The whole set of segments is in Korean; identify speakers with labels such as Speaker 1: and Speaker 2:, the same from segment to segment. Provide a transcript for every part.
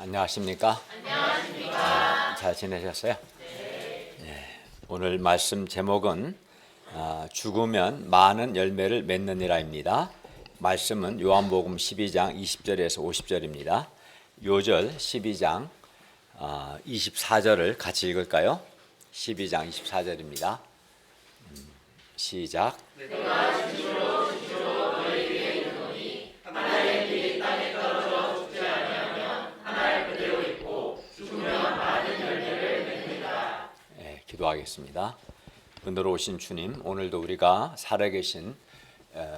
Speaker 1: 안녕하십니까? 안녕하십니까? 잘 지내셨어요? 네. 오늘 말씀 제목은 죽으면 많은 열매를 맺느니라입니다. 말씀은 요한복음 12장 20절에서 50절입니다. 요절 12장 24절을 같이 읽을까요? 12장 24절입니다. 시작. 내가 진주로 너희 위에 있노니 하나의 길이 땅에 떨어져 죽지 아니하면 하나에 그대로 있고 죽으면 많은 열매를 맺는다. 기도하겠습니다. 은혜로우신 주님, 오늘도 우리가 살아계신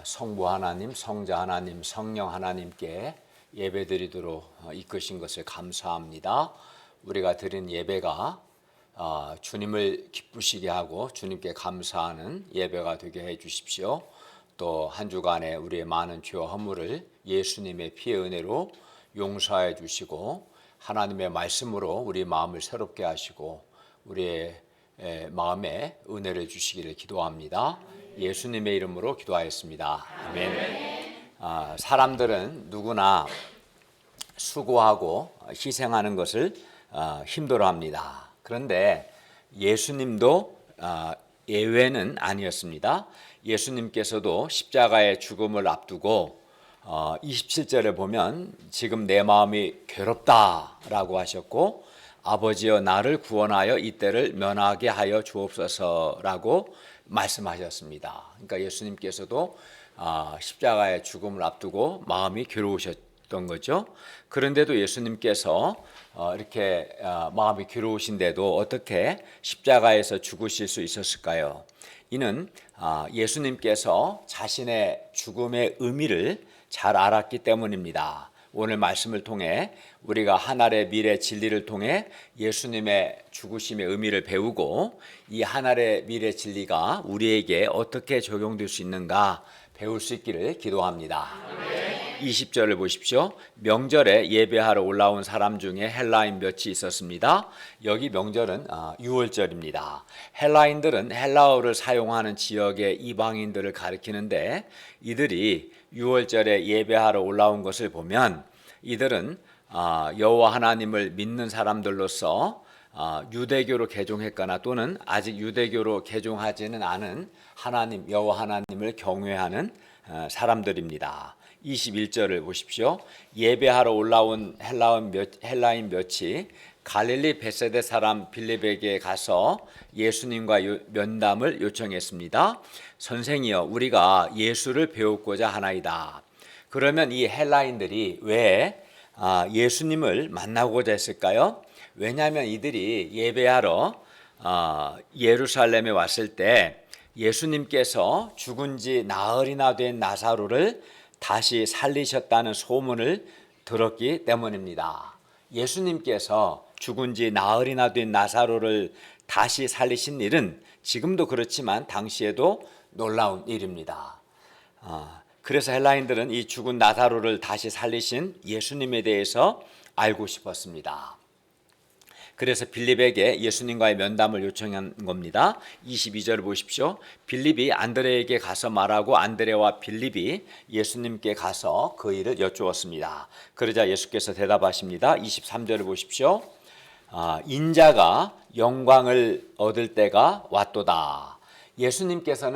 Speaker 1: 성부 하나님, 성자 하나님, 성령 하나님께 예배드리도록 이끄신 것을 감사합니다. 우리가 드린 예배가 주님을 기쁘시게 하고 주님께 감사하는 예배가 되게 해 주십시오. 또 한 주간에 우리의 많은 죄와 허물을 예수님의 피의 은혜로 용서해 주시고 하나님의 말씀으로 우리 마음을 새롭게 하시고 우리의 마음에 은혜를 주시기를 기도합니다. 예수님의 이름으로 기도하였습니다. 아멘. 사람들은 누구나 수고하고 희생하는 것을 힘들어합니다. 그런데 예수님도 예외는 아니었습니다. 예수님께서도 십자가의 죽음을 앞두고 27절에 보면 지금 내 마음이 괴롭다라고 하셨고 아버지여 나를 구원하여 이때를 면하게 하여 주옵소서라고 말씀하셨습니다. 그러니까 예수님께서도 십자가의 죽음을 앞두고 마음이 괴로우셨던 거죠. 그런데도 예수님께서 이렇게 마음이 괴로우신데도 어떻게 십자가에서 죽으실 수 있었을까요? 이는 예수님께서 자신의 죽음의 의미를 잘 알았기 때문입니다. 오늘 말씀을 통해 우리가 하늘의 미래 진리를 통해 예수님의 죽으심의 의미를 배우고 이 하늘의 미래 진리가 우리에게 어떻게 적용될 수 있는가 배울 수 있기를 기도합니다. 20절을 보십시오. 명절에 예배하러 올라온 사람 중에 헬라인 몇이 있었습니다. 여기 명절은 6월절입니다. 헬라인들은 헬라어를 사용하는 지역의 이방인들을 가리키는데 이들이 6월절에 예배하러 올라온 것을 보면 이들은 여호와 하나님을 믿는 사람들로서 유대교로 개종했거나 또는 아직 유대교로 개종하지는 않은 하나님 여호와 하나님을 경외하는 사람들입니다. 21절을 보십시오. 예배하러 올라온 헬라인 몇이 갈릴리 베세데 사람 빌립에게 가서 예수님과 면담을 요청했습니다. 선생이여 우리가 예수를 배우고자 하나이다. 그러면 이 헬라인들이 왜 예수님을 만나고자 했을까요? 왜냐하면 이들이 예배하러 예루살렘에 왔을 때 예수님께서 죽은 지 나흘이나 된 나사로를 다시 살리셨다는 소문을 들었기 때문입니다. 예수님께서 죽은 지 나흘이나 된 나사로를 다시 살리신 일은 지금도 그렇지만 당시에도 놀라운 일입니다. 그래서 헬라인들은 이 죽은 나사로를 다시 살리신 예수님에 대해서 알고 싶었습니다. 그래서 빌립에게 예수님과의 면담을 요청한 겁니다. 22절을 보십시오. 빌립이 안드레에게 가서 말하고 안드레와 빌립이 예수님께 가서 그 일을 여쭈었습니다. 그러자 예수께서 대답하십니다. 23절을 보십시오. 인자가 영광을 얻을 때가 왔도다. 예수님께서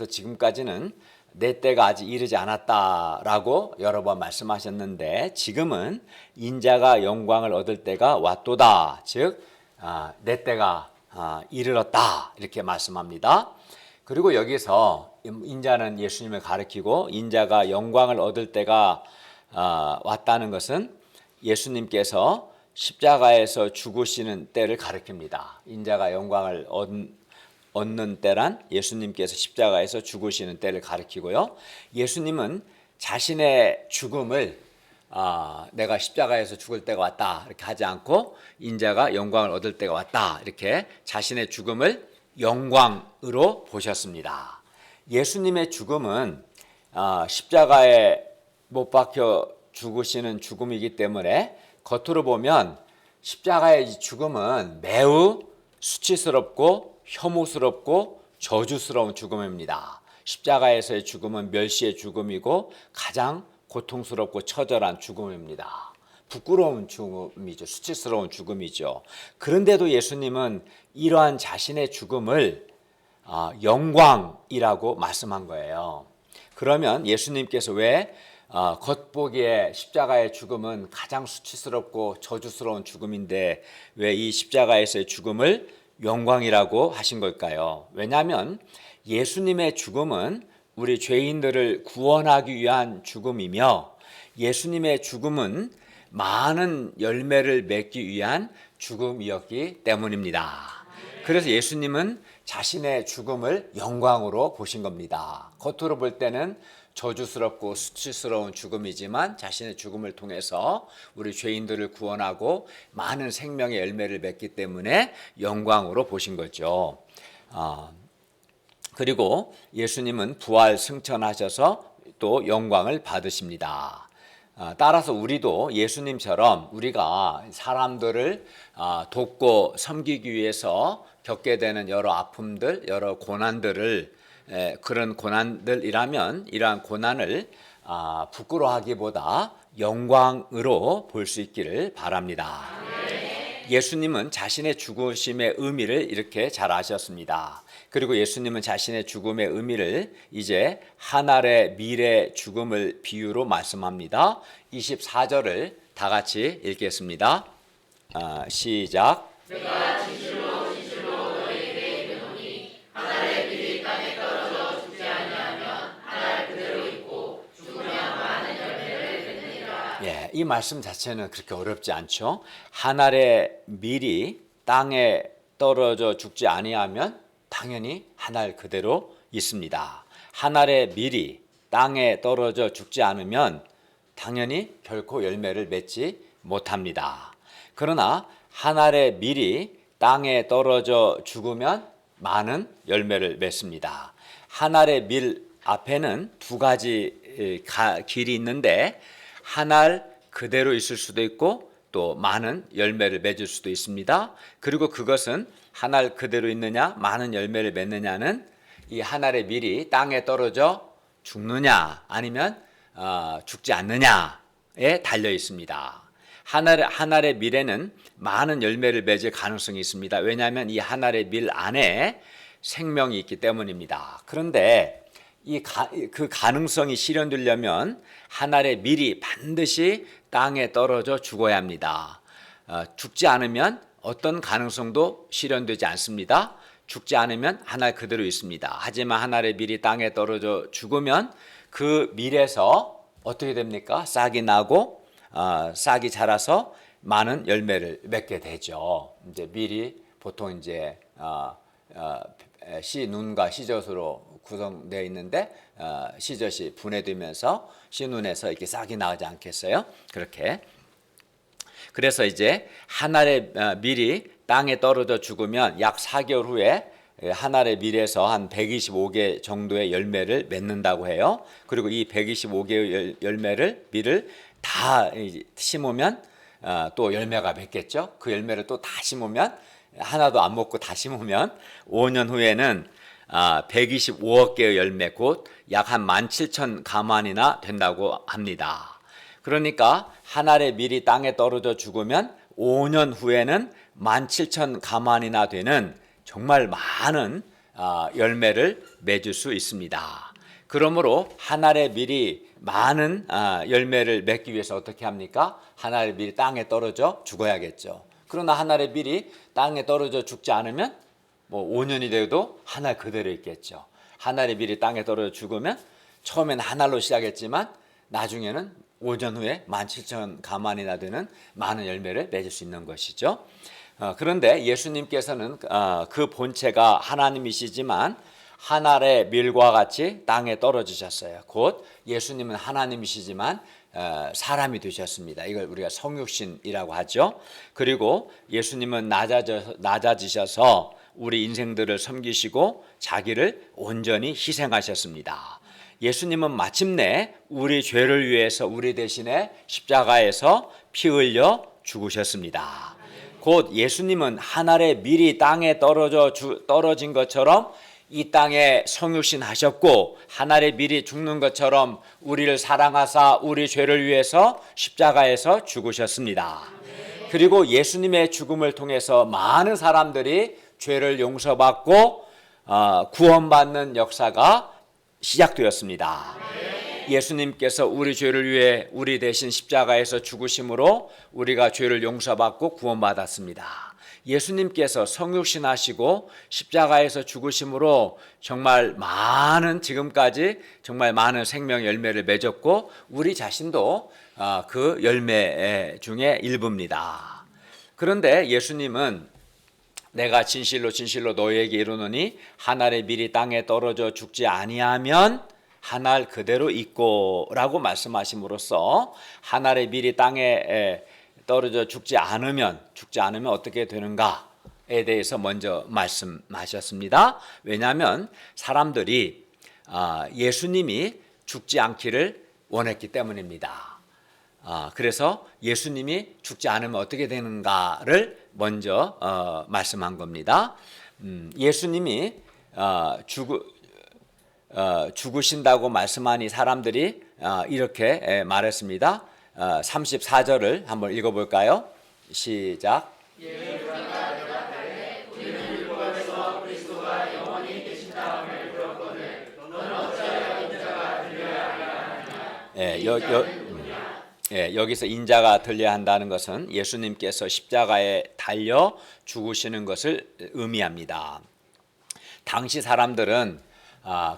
Speaker 1: 지금까지는 내 때가 아직 이르지 않았다라고 여러 번 말씀하셨는데 지금은 인자가 영광을 얻을 때가 왔도다. 즉 내 때가 이르렀다 이렇게 말씀합니다. 그리고 여기서 인자는 예수님을 가리키고 인자가 영광을 얻을 때가 왔다는 것은 예수님께서 십자가에서 죽으시는 때를 가리킵니다. 인자가 영광을 얻는 때란 예수님께서 십자가에서 죽으시는 때를 가리키고요. 예수님은 자신의 죽음을 내가 십자가에서 죽을 때가 왔다 이렇게 하지 않고 인자가 영광을 얻을 때가 왔다 이렇게 자신의 죽음을 영광으로 보셨습니다. 예수님의 죽음은 십자가에 못 박혀 죽으시는 죽음이기 때문에 겉으로 보면 십자가의 죽음은 매우 수치스럽고 혐오스럽고 저주스러운 죽음입니다. 십자가에서의 죽음은 멸시의 죽음이고 가장
Speaker 2: 고통스럽고 처절한 죽음입니다. 부끄러운 죽음이죠. 수치스러운 죽음이죠. 그런데도 예수님은 이러한 자신의 죽음을 영광이라고 말씀한 거예요. 그러면 예수님께서 왜 겉보기에 십자가의 죽음은 가장 수치스럽고 저주스러운 죽음인데 왜 이 십자가에서의 죽음을 영광이라고 하신 걸까요? 왜냐하면 예수님의 죽음은 우리 죄인들을 구원하기 위한 죽음이며 예수님의 죽음은 많은 열매를 맺기 위한 죽음이었기 때문입니다. 그래서 예수님은 자신의 죽음을 영광으로 보신 겁니다. 겉으로 볼 때는 저주스럽고 수치스러운 죽음이지만 자신의 죽음을 통해서 우리 죄인들을 구원하고 많은 생명의 열매를 맺기 때문에 영광으로 보신 거죠. 그리고 예수님은 부활 승천하셔서 또 영광을 받으십니다. 따라서 우리도 예수님처럼 우리가 사람들을 돕고 섬기기 위해서 겪게 되는 여러 아픔들, 여러 고난들을 그런 고난들이라면 이러한 고난을 부끄러워하기보다 영광으로 볼 수 있기를 바랍니다. 예수님은 자신의 죽으심의 의미를 이렇게 잘 아셨습니다. 그리고 예수님은 자신의 죽음의 의미를 이제 한 알의 밀의 죽음을 비유로 말씀합니다. 24절을 다 같이 읽겠습니다. 시작.
Speaker 1: 내가 진실로 너희에게 이르노니 한 알의 밀이 땅에 떨어져 죽지 아니하면 한 알 그대로 있고 죽으면 많은 열매를 맺느니라.
Speaker 2: 예, 이 말씀 자체는 그렇게 어렵지 않죠. 한 알의 밀이 땅에 떨어져 죽지 아니하면 당연히 한 알 그대로 있습니다. 한 알의 밀이 땅에 떨어져 죽지 않으면 당연히 결코 열매를 맺지 못합니다. 그러나 한 알의 밀이 땅에 떨어져 죽으면 많은 열매를 맺습니다. 한 알의 밀 앞에는 두 가지 길이 있는데 한 알 그대로 있을 수도 있고 또 많은 열매를 맺을 수도 있습니다. 그리고 그것은 한 알 그대로 있느냐 많은 열매를 맺느냐는 이 한 알의 밀이 땅에 떨어져 죽느냐 아니면 죽지 않느냐에 달려 있습니다. 한 알의 밀에는 많은 열매를 맺을 가능성이 있습니다. 왜냐하면 이 한 알의 밀 안에 생명이 있기 때문입니다. 그런데 그 가능성이 실현되려면 한 알의 밀이 반드시 땅에 떨어져 죽어야 합니다. 죽지 않으면 어떤 가능성도 실현되지 않습니다. 죽지 않으면 한 알 그대로 있습니다. 하지만 한 알의 밀이 땅에 떨어져 죽으면 그 밀에서 어떻게 됩니까? 싹이 나고 싹이 자라서 많은 열매를 맺게 되죠. 이제 밀이 보통 이제 씨눈과 씨젖으로 구성되어 있는데 씨젖이 분해되면서 씨눈에서 이렇게 싹이 나오지 않겠어요? 그렇게. 그래서 이제 한 알의 밀이 땅에 떨어져 죽으면 약 4개월 후에 한 알의 밀에서 한 125개 정도의 열매를 맺는다고 해요. 그리고 이 125개의 밀을 다 심으면 또 열매가 맺겠죠. 그 열매를 또 다 심으면 하나도 안 먹고 다 심으면 5년 후에는 125억 개의 열매 곧 약 한 17,000 가만이나 된다고 합니다. 그러니까 한 알의 밀이 땅에 떨어져 죽으면 5년 후에는 17,000 가만이나 되는 정말 많은 열매를 맺을 수 있습니다. 그러므로 한 알의 밀이 많은 열매를 맺기 위해서 어떻게 합니까? 한 알의 밀이 땅에 떨어져 죽어야겠죠. 그러나 한 알의 밀이 땅에 떨어져 죽지 않으면 뭐 5년이 돼도 한 알 그대로 있겠죠. 한 알의 밀이 땅에 떨어져 죽으면 처음에는 한 알로 시작했지만 나중에는 5년 후에 17,000 가만이나 되는 많은 열매를 맺을 수 있는 것이죠. 그런데 예수님께서는 그 본체가 하나님이시지만 한 알의 밀과 같이 땅에 떨어지셨어요. 곧 예수님은 하나님이시지만 사람이 되셨습니다. 이걸 우리가 성육신이라고 하죠. 그리고 예수님은 낮아지셔서 우리 인생들을 섬기시고 자기를 온전히 희생하셨습니다. 예수님은 마침내 우리 죄를 위해서 우리 대신에 십자가에서 피 흘려 죽으셨습니다. 곧 예수님은 한 알의 밀이 땅에 떨어진 것처럼 이 땅에 성육신 하셨고 하늘의 밀이 죽는 것처럼 우리를 사랑하사 우리 죄를 위해서 십자가에서 죽으셨습니다. 그리고 예수님의 죽음을 통해서 많은 사람들이 죄를 용서받고 구원받는 역사가 시작되었습니다. 예수님께서 우리 죄를 위해 우리 대신 십자가에서 죽으심으로 우리가 죄를 용서받고 구원받았습니다. 예수님께서 성육신하시고 십자가에서 죽으심으로 정말 지금까지 정말 많은 생명 열매를 맺었고 우리 자신도 그 열매 중에 일부입니다. 그런데 예수님은 내가 진실로 진실로 너희에게 이르노니 한 알의 밀이 땅에 떨어져 죽지 아니하면 한 알 그대로 있고라고 말씀하심으로써 한 알의 밀이 땅에 떨어져 죽지 않으면 어떻게 되는가에 대해서 먼저 말씀하셨습니다. 왜냐하면 사람들이 예수님이 죽지 않기를 원했기 때문입니다. 그래서 예수님이 죽지 않으면 어떻게 되는가를 먼저 말씀한 겁니다. 예수님이 죽으신다고 말씀하니 사람들이 이렇게 말했습니다. 34절을 한번 읽어볼까요? 시작. 여기서 인자가 들려야 한다는 것은 예수님께서 십자가에 달려 죽으시는 것을 의미합니다. 당시 사람들은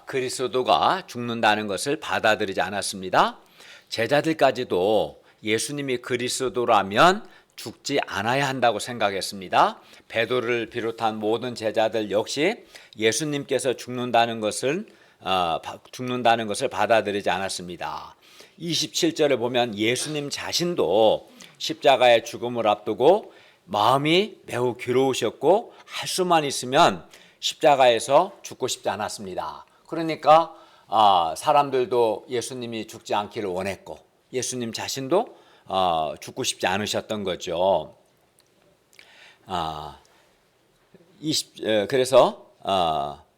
Speaker 2: 그리스도가 죽는다는 것을 받아들이지 않았습니다. 제자들까지도 예수님이 그리스도라면 죽지 않아야 한다고 생각했습니다. 베드로를 비롯한 모든 제자들 역시 예수님께서 죽는다는 것을 받아들이지 않았습니다. 27절에 보면 예수님 자신도 십자가의 죽음을 앞두고 마음이 매우 괴로우셨고 할 수만 있으면 십자가에서 죽고 싶지 않았습니다. 그러니까 사람들도 예수님이 죽지 않기를 원했고 예수님 자신도 죽고 싶지 않으셨던 거죠.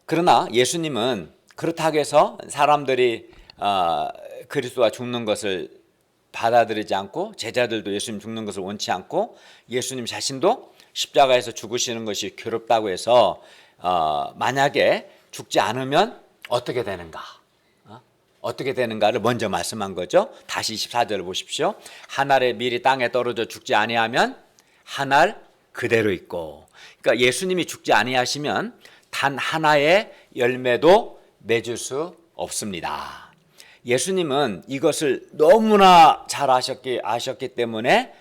Speaker 2: 그러나 예수님은 그렇다고 해서 사람들이 그리스도가 죽는 것을 받아들이지 않고 제자들도 예수님 죽는 것을 원치 않고 예수님 자신도 십자가에서 죽으시는 것이 괴롭다고 해서 만약에 죽지 않으면 어떻게 되는가? 어떻게 되는가를 먼저 말씀한 거죠. 다시 24절을 보십시오. 한 알의 밀이 땅에 떨어져 죽지 아니하면 한 알 그대로 있고. 그러니까 예수님이 죽지 아니하시면 단 하나의 열매도 맺을 수 없습니다. 예수님은 이것을 너무나 잘 아셨기 때문에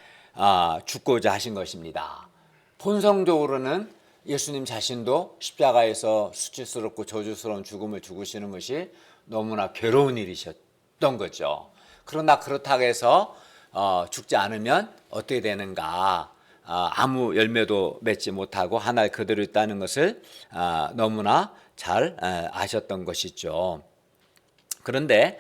Speaker 2: 죽고자 하신 것입니다. 본성적으로는 예수님 자신도 십자가에서 수치스럽고 저주스러운 죽음을 죽으시는 것이 너무나 괴로운 일이셨던 거죠. 그러나 그렇다고 해서 죽지 않으면 어떻게 되는가? 아무 열매도 맺지 못하고 한 알 그대로 있다는 것을 너무나 잘 아셨던 것이죠. 그런데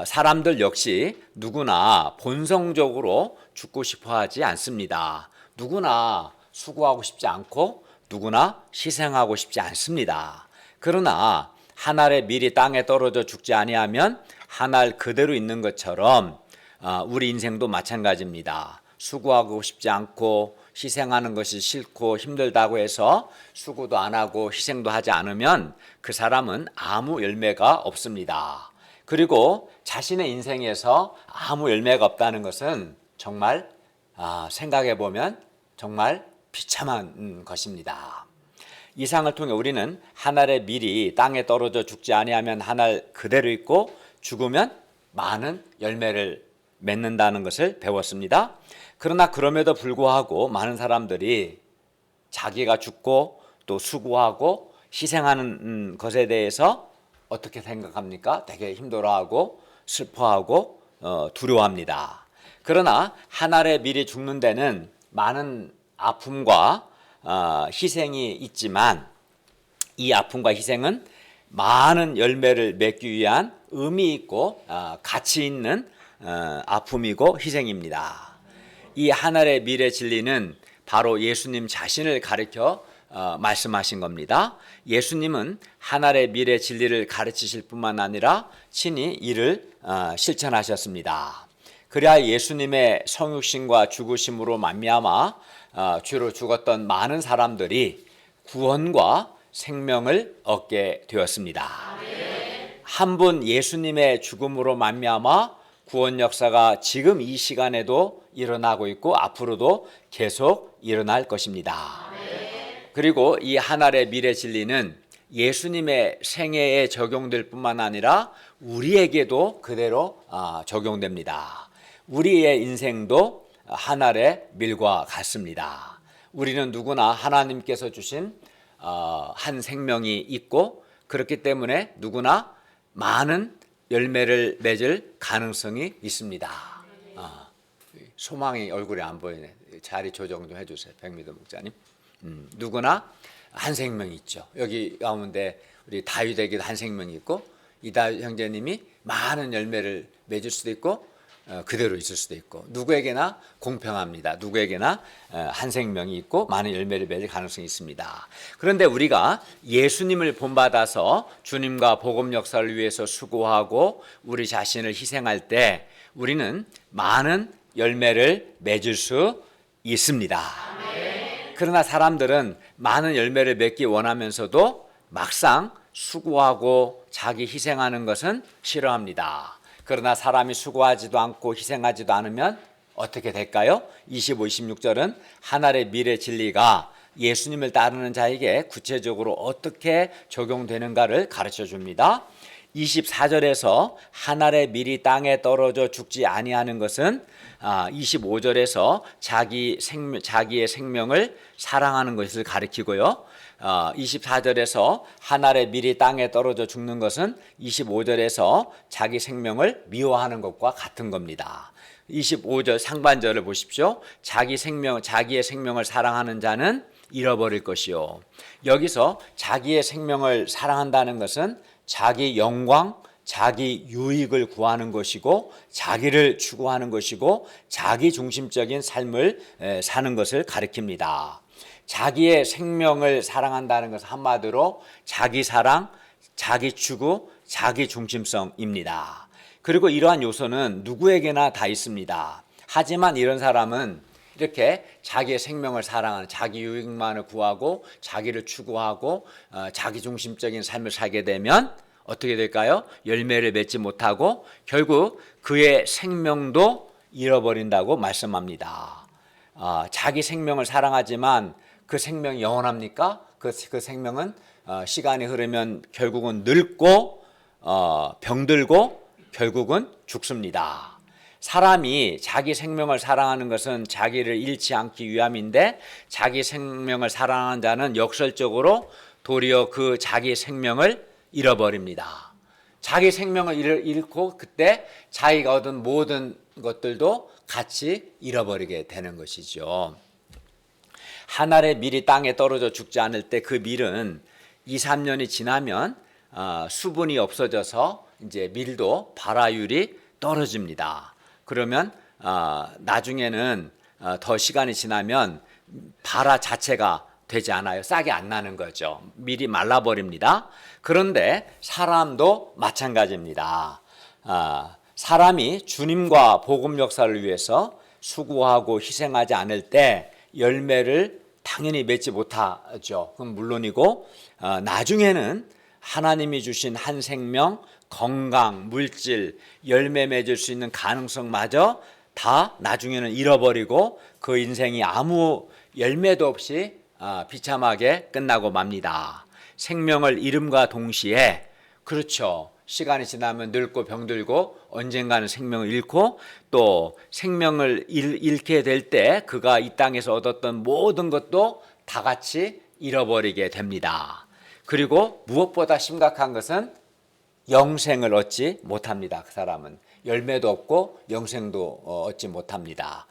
Speaker 2: 사람들 역시 누구나 본성적으로 죽고 싶어 하지 않습니다. 누구나 수고하고 싶지 않고 누구나 희생하고 싶지 않습니다. 그러나 한 알의 밀이 땅에 떨어져 죽지 아니하면 한 알 그대로 있는 것처럼 우리 인생도 마찬가지입니다. 수고하고 싶지 않고 희생하는 것이 싫고 힘들다고 해서 수고도 안 하고 희생도 하지 않으면 그 사람은 아무 열매가 없습니다. 그리고 자신의 인생에서 아무 열매가 없다는 것은 정말 생각해 보면 정말 비참한 것입니다. 이상을 통해 우리는 한 알의 밀이 땅에 떨어져 죽지 아니하면 한 알 그대로 있고 죽으면 많은 열매를 맺는다는 것을 배웠습니다. 그러나 그럼에도 불구하고 많은 사람들이 자기가 죽고 또 수고하고 희생하는 것에 대해서 어떻게 생각합니까? 되게 힘들어하고 슬퍼하고 두려워합니다. 그러나 한 알의 밀이 죽는 데는 많은 아픔과 희생이 있지만 이 아픔과 희생은 많은 열매를 맺기 위한 의미 있고 가치 있는 아픔이고 희생입니다. 이 한 알의 밀의 진리는 바로 예수님 자신을 가리켜 말씀하신 겁니다. 예수님은 하늘의 미래 진리를 가르치실 뿐만 아니라 친히 이를 실천하셨습니다. 그래야 예수님의 성육신과 죽으심으로 말미암아 죄로 죽었던 많은 사람들이 구원과 생명을 얻게 되었습니다. 한 분 예수님의 죽음으로 말미암아 구원 역사가 지금 이 시간에도 일어나고 있고 앞으로도 계속 일어날 것입니다. 그리고 이 하늘의 미래 진리는 예수님의 생애에 적용될 뿐만 아니라 우리에게도 그대로 적용됩니다. 우리의 인생도 하늘의 밀과 같습니다. 우리는 누구나 하나님께서 주신 한 생명이 있고 그렇기 때문에 누구나 많은 열매를 맺을 가능성이 있습니다. 소망이 얼굴에 안 보이네. 자리 조정 좀 해주세요. 백미도 목사님. 누구나 한 생명이 있죠. 여기 가운데 우리 다윗에게도 한 생명이 있고 이다윗 형제님이 많은 열매를 맺을 수도 있고 그대로 있을 수도 있고 누구에게나 공평합니다. 누구에게나 한 생명이 있고 많은 열매를 맺을 가능성이 있습니다. 그런데 우리가 예수님을 본받아서 주님과 복음 역사를 위해서 수고하고 우리 자신을 희생할 때 우리는 많은 열매를 맺을 수 있습니다. 그러나 사람들은 많은 열매를 맺기 원하면서도 막상 수고하고 자기 희생하는 것은 싫어합니다. 그러나 사람이 수고하지도 않고 희생하지도 않으면 어떻게 될까요? 25, 26절은 하늘의 미래 진리가 예수님을 따르는 자에게 구체적으로 어떻게 적용되는가를 가르쳐 줍니다. 24절에서 하늘의 밀이 땅에 떨어져 죽지 아니하는 것은 25절에서 자기의 생명을 사랑하는 것을 가리키고요. 24절에서 하늘의 밀이 땅에 떨어져 죽는 것은 25절에서 자기 생명을 미워하는 것과 같은 겁니다. 25절 상반절을 보십시오. 자기의 생명을 사랑하는 자는 잃어버릴 것이요. 여기서 자기의 생명을 사랑한다는 것은 자기 영광, 자기 유익을 구하는 것이고 자기를 추구하는 것이고 자기 중심적인 삶을 사는 것을 가리킵니다. 자기의 생명을 사랑한다는 것은 한마디로 자기 사랑, 자기 추구, 자기 중심성입니다. 그리고 이러한 요소는 누구에게나 다 있습니다. 하지만 이런 사람은 이렇게 자기의 생명을 사랑하는 자기 유익만을 구하고 자기를 추구하고 자기 중심적인 삶을 살게 되면 어떻게 될까요? 열매를 맺지 못하고 결국 그의 생명도 잃어버린다고 말씀합니다. 자기 생명을 사랑하지만 그 생명이 영원합니까? 그 생명은 시간이 흐르면 결국은 늙고 병들고 결국은 죽습니다. 사람이 자기 생명을 사랑하는 것은 자기를 잃지 않기 위함인데 자기 생명을 사랑하는 자는 역설적으로 도리어 그 자기 생명을 잃어버립니다. 자기 생명을 잃고 그때 자기가 얻은 모든 것들도 같이 잃어버리게 되는 것이죠. 하늘의 밀이 땅에 떨어져 죽지 않을 때 그 밀은 2, 3년이 지나면 수분이 없어져서 이제 밀도 발화율이 떨어집니다. 그러면 나중에는 더 시간이 지나면 발화 자체가 되지 않아요. 싹이 안 나는 거죠. 밀이 말라버립니다. 그런데 사람도 마찬가지입니다. 사람이 주님과 복음 역사를 위해서 수고하고 희생하지 않을 때 열매를 당연히 맺지 못하죠. 그건 물론이고 나중에는 하나님이 주신 한 생명, 건강, 물질, 열매 맺을 수 있는 가능성마저 다 나중에는 잃어버리고 그 인생이 아무 열매도 없이 비참하게 끝나고 맙니다. 생명을 잃음과 동시에 그렇죠. 시간이 지나면 늙고 병들고 언젠가는 생명을 잃고 또 생명을 잃게 될 때 그가 이 땅에서 얻었던 모든 것도 다 같이 잃어버리게 됩니다. 그리고 무엇보다 심각한 것은 영생을 얻지 못합니다. 그 사람은 열매도 없고 영생도 얻지 못합니다.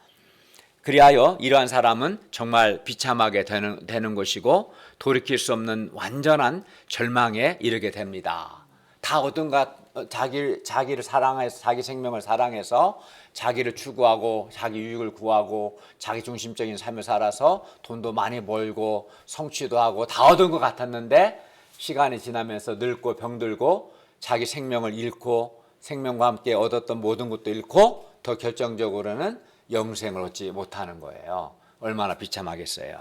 Speaker 2: 그리하여 이러한 사람은 정말 비참하게 되는 것이고 돌이킬 수 없는 완전한 절망에 이르게 됩니다. 다 얻은 것 자기를 사랑해서 자기 생명을 사랑해서 자기를 추구하고 자기 유익을 구하고 자기 중심적인 삶을 살아서 돈도 많이 벌고 성취도 하고 다 얻은 것 같았는데 시간이 지나면서 늙고 병들고 자기 생명을 잃고 생명과 함께 얻었던 모든 것도 잃고 더 결정적으로는 영생을 얻지 못하는 거예요. 얼마나 비참하겠어요.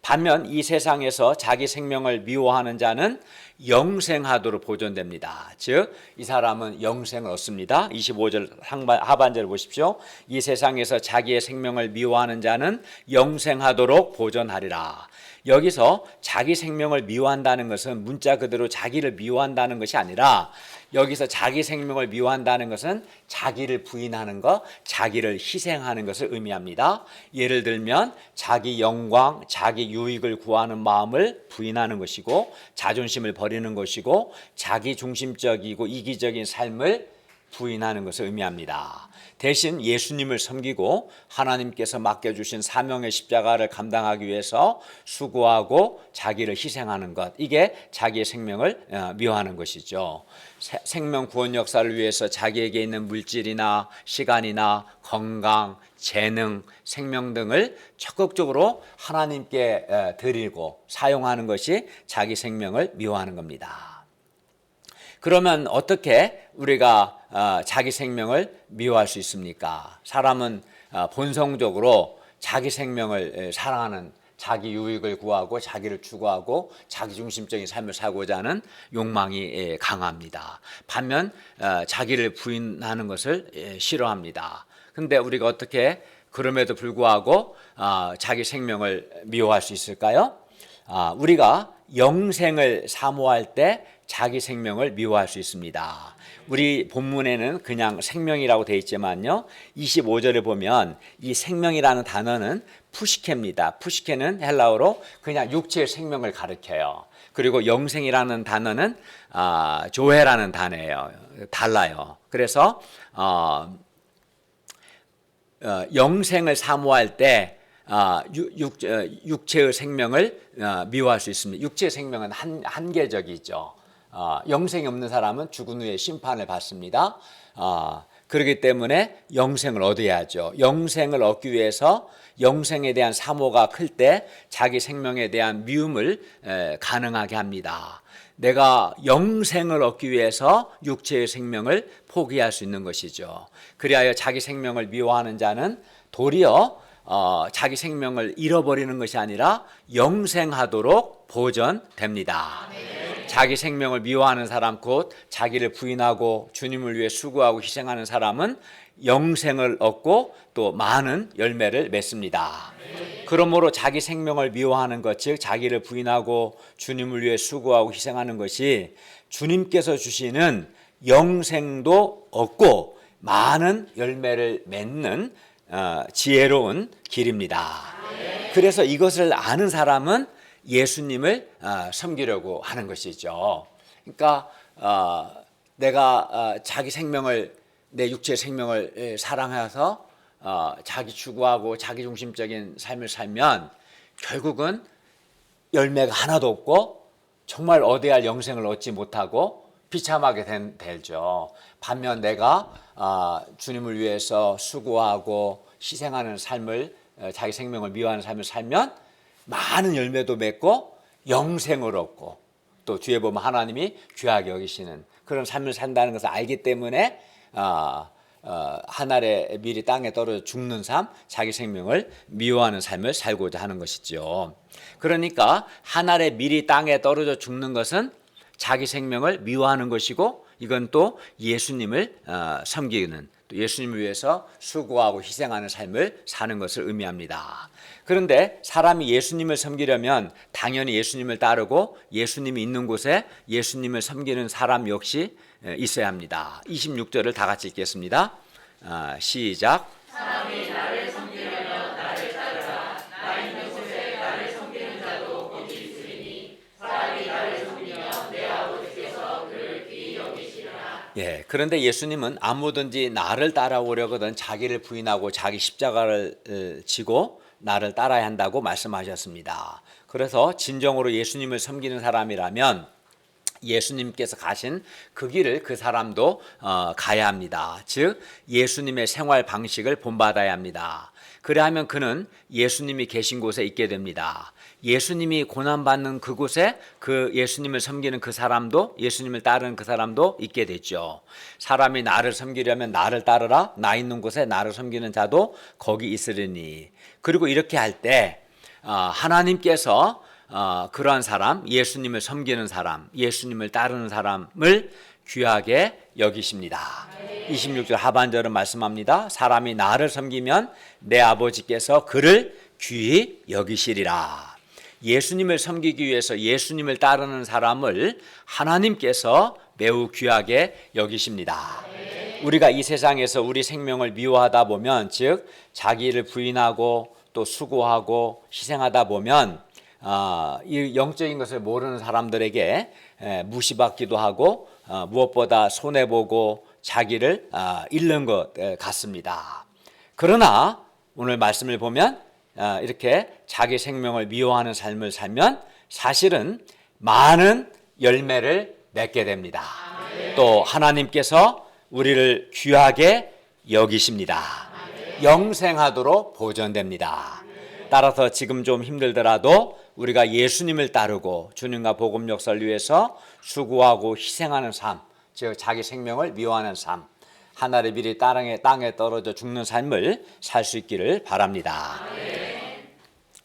Speaker 2: 반면 이 세상에서 자기 생명을 미워하는 자는 영생하도록 보존됩니다. 즉 이 사람은 영생을 얻습니다. 25절 하반절을 보십시오. 이 세상에서 자기의 생명을 미워하는 자는 영생하도록 보존하리라. 여기서 자기 생명을 미워한다는 것은 문자 그대로 자기를 미워한다는 것이 아니라 여기서 자기 생명을 미워한다는 것은 자기를 부인하는 것, 자기를 희생하는 것을 의미합니다. 예를 들면 자기 영광, 자기 유익을 구하는 마음을 부인하는 것이고 자존심을 버리는 것이고 자기 중심적이고 이기적인 삶을 부인하는 것을 의미합니다. 대신 예수님을 섬기고 하나님께서 맡겨주신 사명의 십자가를 감당하기 위해서 수고하고 자기를 희생하는 것, 이게 자기의 생명을 미워하는 것이죠. 생명 구원 역사를 위해서 자기에게 있는 물질이나 시간이나 건강, 재능, 생명 등을 적극적으로 하나님께 드리고 사용하는 것이 자기 생명을 미워하는 겁니다. 그러면 어떻게 우리가 자기 생명을 미워할 수 있습니까? 사람은 본성적으로 자기 생명을 사랑하는, 자기 유익을 구하고 자기를 추구하고 자기 중심적인 삶을 살고자 하는 욕망이 강합니다. 반면 자기를 부인하는 것을 싫어합니다. 그런데 우리가 어떻게 그럼에도 불구하고 자기 생명을 미워할 수 있을까요? 우리가 영생을 사모할 때 자기 생명을 미워할 수 있습니다. 우리 본문에는 그냥 생명이라고 되어 있지만요, 25절에 보면 이 생명이라는 단어는 푸시케입니다. 푸시케는 헬라어로 그냥 육체의 생명을 가리켜요. 그리고 영생이라는 단어는 조회라는 단어예요. 달라요. 그래서 영생을 사모할 때 육체의 생명을 미워할 수 있습니다. 육체의 생명은 한계적이죠. 영생이 없는 사람은 죽은 후에 심판을 받습니다. 그렇기 때문에 영생을 얻어야죠. 영생을 얻기 위해서 영생에 대한 사모가 클 때 자기 생명에 대한 미움을 가능하게 합니다. 내가 영생을 얻기 위해서 육체의 생명을 포기할 수 있는 것이죠. 그리하여 자기 생명을 미워하는 자는 도리어 자기 생명을 잃어버리는 것이 아니라 영생하도록 보존됩니다. 자기 생명을 미워하는 사람, 곧 자기를 부인하고 주님을 위해 수고하고 희생하는 사람은 영생을 얻고 또 많은 열매를 맺습니다. 그러므로 자기 생명을 미워하는 것, 즉 자기를 부인하고 주님을 위해 수고하고 희생하는 것이 주님께서 주시는 영생도 얻고 많은 열매를 맺는 지혜로운 길입니다. 그래서 이것을 아는 사람은 예수님을 섬기려고 하는 것이죠. 그러니까 내가 자기 생명을, 내 육체의 생명을 사랑해서 자기 추구하고 자기 중심적인 삶을 살면 결국은 열매가 하나도 없고 정말 얻어야 할 영생을 얻지 못하고 비참하게 되죠. 반면 내가 주님을 위해서 수고하고 희생하는 삶을, 자기 생명을 미워하는 삶을 살면 많은 열매도 맺고 영생을 얻고 또 뒤에 보면 하나님이 귀하게 여기시는 그런 삶을 산다는 것을 알기 때문에 하늘에 미리 땅에 떨어져 죽는 삶, 자기 생명을 미워하는 삶을 살고자 하는 것이죠. 그러니까 하늘에 미리 땅에 떨어져 죽는 것은 자기 생명을 미워하는 것이고, 이건 또 예수님을 섬기는, 또 예수님을 위해서 수고하고 희생하는 삶을 사는 것을 의미합니다. 그런데 사람이 예수님을 섬기려면 당연히 예수님을 따르고 예수님이 있는 곳에 예수님을 섬기는 사람 역시 있어야 합니다. 26절을 다 같이 읽겠습니다. 시작.
Speaker 1: 사람이 나를 섬기려면 나를 따르라. 나 있는 곳에 나를 섬기는 자도 거기 있으리니 사람이 나를 섬기면 내 아버지께서 그를 귀히 여기시리라.
Speaker 2: 그런데 예수님은 아무든지 나를 따라오려거든 자기를 부인하고 자기 십자가를 지고 나를 따라야 한다고 말씀하셨습니다. 그래서 진정으로 예수님을 섬기는 사람이라면 예수님께서 가신 그 길을 그 사람도 가야 합니다. 즉 예수님의 생활 방식을 본받아야 합니다. 그래야면 그는 예수님이 계신 곳에 있게 됩니다. 예수님이 고난받는 그곳에 그 예수님을 섬기는 그 사람도, 예수님을 따르는 그 사람도 있게 되죠. 사람이 나를 섬기려면 나를 따르라. 나 있는 곳에 나를 섬기는 자도 거기 있으리니. 그리고 이렇게 할 때 하나님께서 그러한 사람, 예수님을 섬기는 사람, 예수님을 따르는 사람을 귀하게 여기십니다. 26절 하반절은 말씀합니다. 사람이 나를 섬기면 내 아버지께서 그를 귀히 여기시리라. 예수님을 섬기기 위해서 예수님을 따르는 사람을 하나님께서 매우 귀하게 여기십니다. 우리가 이 세상에서 우리 생명을 미워하다 보면, 즉 자기를 부인하고 또 수고하고 희생하다 보면 이 영적인 것을 모르는 사람들에게 무시받기도 하고 무엇보다 손해보고 자기를 잃는 것 같습니다. 그러나 오늘 말씀을 보면 이렇게 자기 생명을 미워하는 삶을 살면 사실은 많은 열매를 맺게 됩니다. 또 하나님께서 우리를 귀하게 여기십니다. 영생하도록 보존됩니다. 따라서 지금 좀 힘들더라도 우리가 예수님을 따르고 주님과 복음 역사를 위해서 수고하고 희생하는 삶, 즉 자기 생명을 미워하는 삶, 하늘의 비리 땅에 떨어져 죽는 삶을 살 수 있기를 바랍니다.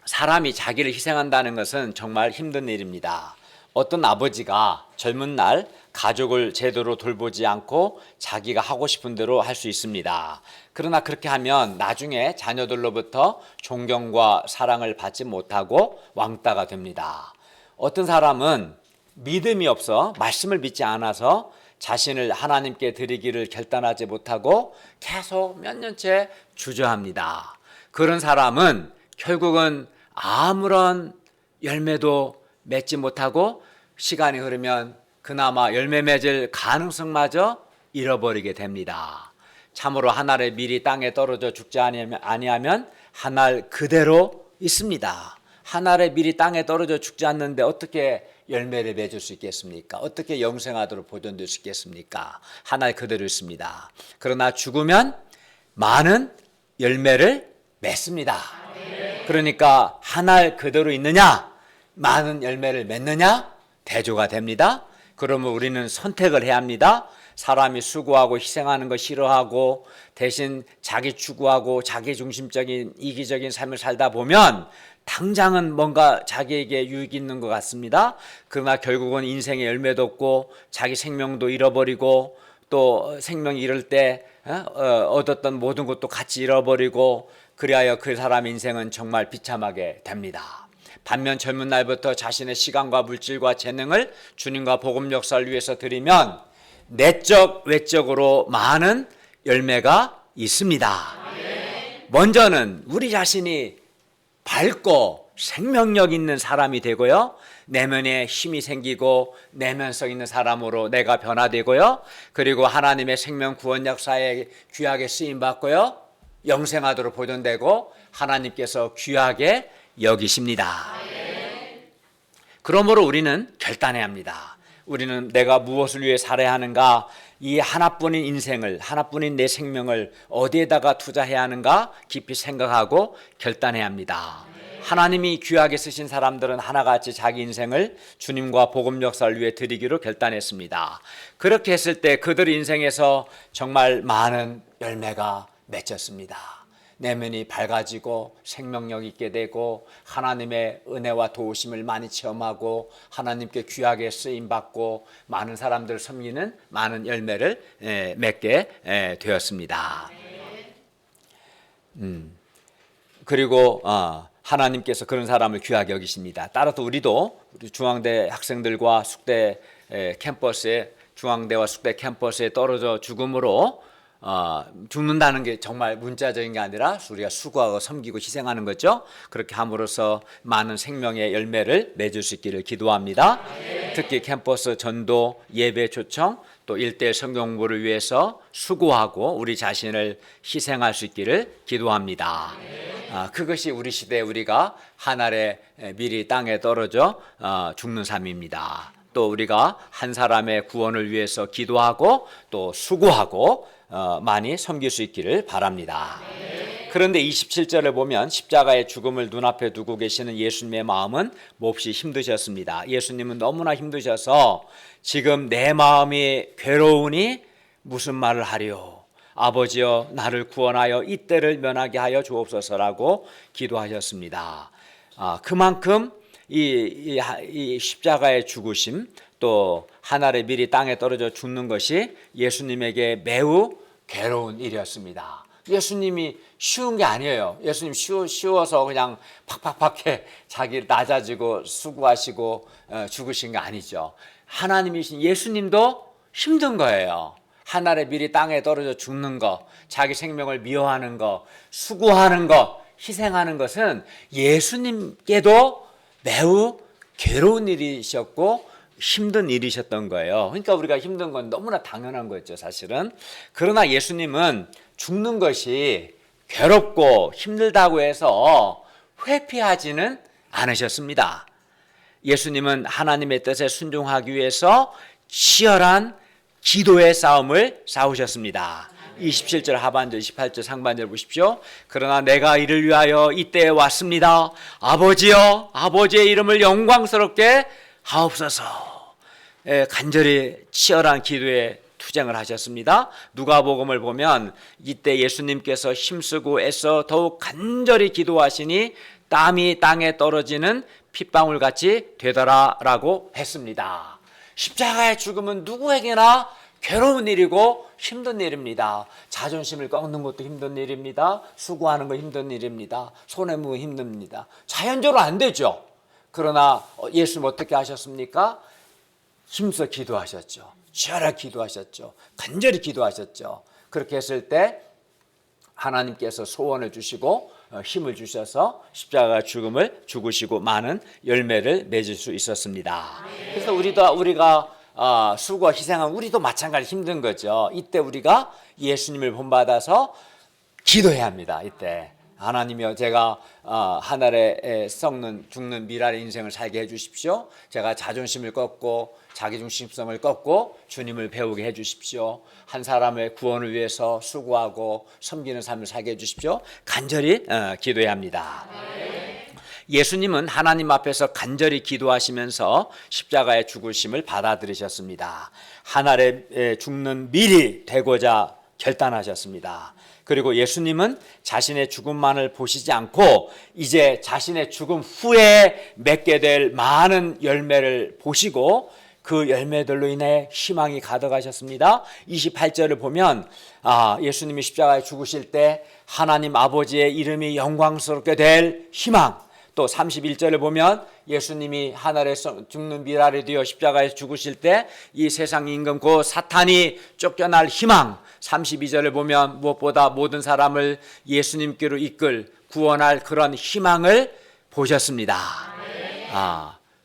Speaker 2: 사람이 자기를 희생한다는 것은 정말 힘든 일입니다. 어떤 아버지가 젊은 날 가족을 제대로 돌보지 않고 자기가 하고 싶은 대로 할 수 있습니다. 그러나 그렇게 하면 나중에 자녀들로부터 존경과 사랑을 받지 못하고 왕따가 됩니다. 어떤 사람은 믿음이 없어 말씀을 믿지 않아서 자신을 하나님께 드리기를 결단하지 못하고 계속 몇 년째 주저합니다. 그런 사람은 결국은 아무런 열매도 맺지 못하고 시간이 흐르면 그나마 열매 맺을 가능성마저 잃어버리게 됩니다. 참으로 한 알의 밀이 땅에 떨어져 죽지 아니하면 한 알 그대로 있습니다. 한 알의 밀이 땅에 떨어져 죽지 않는데 어떻게 열매를 맺을 수 있겠습니까? 어떻게 영생하도록 보존될 수 있겠습니까? 한 알 그대로 있습니다. 그러나 죽으면 많은 열매를 맺습니다. 그러니까 한 알 그대로 있느냐, 많은 열매를 맺느냐, 대조가 됩니다. 그러면 우리는 선택을 해야 합니다. 사람이 수고하고 희생하는 거 싫어하고 대신 자기 추구하고 자기 중심적인 이기적인 삶을 살다 보면 당장은 뭔가 자기에게 유익이 있는 것 같습니다. 그러나 결국은 인생의 열매도 없고 자기 생명도 잃어버리고 또 생명 잃을 때 얻었던 모든 것도 같이 잃어버리고 그리하여 그 사람의 인생은 정말 비참하게 됩니다. 반면 젊은 날부터 자신의 시간과 물질과 재능을 주님과 복음 역사를 위해서 드리면 내적 외적으로 많은 열매가 있습니다. 먼저는 우리 자신이 밝고 생명력 있는 사람이 되고요, 내면에 힘이 생기고 내면성 있는 사람으로 내가 변화되고요, 그리고 하나님의 생명 구원 역사에 귀하게 쓰임받고요, 영생하도록 보존되고 하나님께서 귀하게 여기십니다. 그러므로 우리는 결단해야 합니다. 우리는 내가 무엇을 위해 살아야 하는가, 이 하나뿐인 인생을, 하나뿐인 내 생명을 어디에다가 투자해야 하는가 깊이 생각하고 결단해야 합니다. 하나님이 귀하게 쓰신 사람들은 하나같이 자기 인생을 주님과 복음 역사를 위해 드리기로 결단했습니다. 그렇게 했을 때 그들 인생에서 정말 많은 열매가 맺혔습니다. 내면이 밝아지고 생명력 있게 되고 하나님의 은혜와 도우심을 많이 체험하고 하나님께 귀하게 쓰임받고 많은 사람들을 섬기는 많은 열매를 맺게 되었습니다. 그리고 하나님께서 그런 사람을 귀하게 여기십니다. 따라서 우리도 우리 중앙대 학생들과 숙대 캠퍼스에, 중앙대와 숙대 캠퍼스에 떨어져 죽음으로 죽는다는 게 정말 문자적인 게 아니라 우리가 수고하고 섬기고 희생하는 거죠. 그렇게 함으로써 많은 생명의 열매를 맺을 수 있기를 기도합니다. 특히 캠퍼스 전도, 예배 초청, 또 1:1 성경 공부를 위해서 수고하고 우리 자신을 희생할 수 있기를 기도합니다. 그것이 우리 시대에 우리가 한 알의 밀이 땅에 떨어져 죽는 삶입니다. 또 우리가 한 사람의 구원을 위해서 기도하고 또 수고하고 많이 섬길 수 있기를 바랍니다. 그런데 27절을 보면 십자가의 죽음을 눈앞에 두고 계시는 예수님의 마음은 몹시 힘드셨습니다. 예수님은 너무나 힘드셔서 지금 내 마음이 괴로우니 무슨 말을 하리요? 아버지여 나를 구원하여 이 때를 면하게 하여 주옵소서라고 기도하셨습니다. 그만큼 이 십자가의 죽으심 또 한 알의 밀이 땅에 떨어져 죽는 것이 예수님에게 매우 괴로운 일이었습니다. 예수님이 쉬운 게 아니에요. 예수님 쉬워서 그냥 팍팍팍 자기 낮아지고 수고하시고 죽으신 게 아니죠. 하나님이신 예수님도 힘든 거예요. 한 알의 밀이 땅에 떨어져 죽는 것, 자기 생명을 미워하는 것, 수고하는 것, 희생하는 것은 예수님께도 매우 괴로운 일이셨고 힘든 일이셨던 거예요. 그러니까 우리가 힘든 건 너무나 당연한 거였죠, 사실은. 그러나 예수님은 죽는 것이 괴롭고 힘들다고 해서 회피하지는 않으셨습니다. 예수님은 하나님의 뜻에 순종하기 위해서 치열한 기도의 싸움을 싸우셨습니다. 27절 하반절 28절 상반절 보십시오. 그러나 내가 이를 위하여 이때에 왔습니다. 아버지여 아버지의 이름을 영광스럽게 하옵소서. 간절히 치열한 기도에 투쟁을 하셨습니다. 누가복음을 보면 이때 예수님께서 힘쓰고 애써 더욱 간절히 기도하시니 땀이 땅에 떨어지는 핏방울같이 되더라라고 했습니다. 십자가의 죽음은 누구에게나 괴로운 일이고 힘든 일입니다. 자존심을 꺾는 것도 힘든 일입니다. 수고하는 거 힘든 일입니다. 손해무는 힘듭니다. 자연적으로 안 되죠. 그러나 예수님 어떻게 하셨습니까? 힘써 기도하셨죠. 치열하게 기도하셨죠. 간절히 기도하셨죠. 그렇게 했을 때 하나님께서 소원을 주시고 힘을 주셔서 십자가 죽음을 죽으시고 많은 열매를 맺을 수 있었습니다. 그래서 우리가 수고와 희생한 우리도 마찬가지 힘든 거죠. 이때 우리가 예수님을 본받아서 기도해야 합니다. 이때 하나님이여 제가 하늘에 썩는 죽는 미랄의 인생을 살게 해주십시오. 제가 자존심을 꺾고 자기중심성을 꺾고 주님을 배우게 해주십시오. 한 사람의 구원을 위해서 수고하고 섬기는 삶을 살게 해주십시오. 간절히 기도해야 합니다. 예수님은 하나님 앞에서 간절히 기도하시면서 십자가의 죽으심을 받아들이셨습니다. 한 알에 죽는 밀이 되고자 결단하셨습니다. 그리고 예수님은 자신의 죽음만을 보시지 않고 이제 자신의 죽음 후에 맺게 될 많은 열매를 보시고 그 열매들로 인해 희망이 가득하셨습니다. 28절을 보면 예수님이 십자가에 죽으실 때 하나님 아버지의 이름이 영광스럽게 될 희망, 또 31절을 보면 예수님이 하늘에 죽는 미랄이 되어 십자가에 죽으실 때 이 세상 임금 곧 사탄이 쫓겨날 희망, 32절을 보면 무엇보다 모든 사람을 예수님께로 이끌 구원할 그런 희망을 보셨습니다.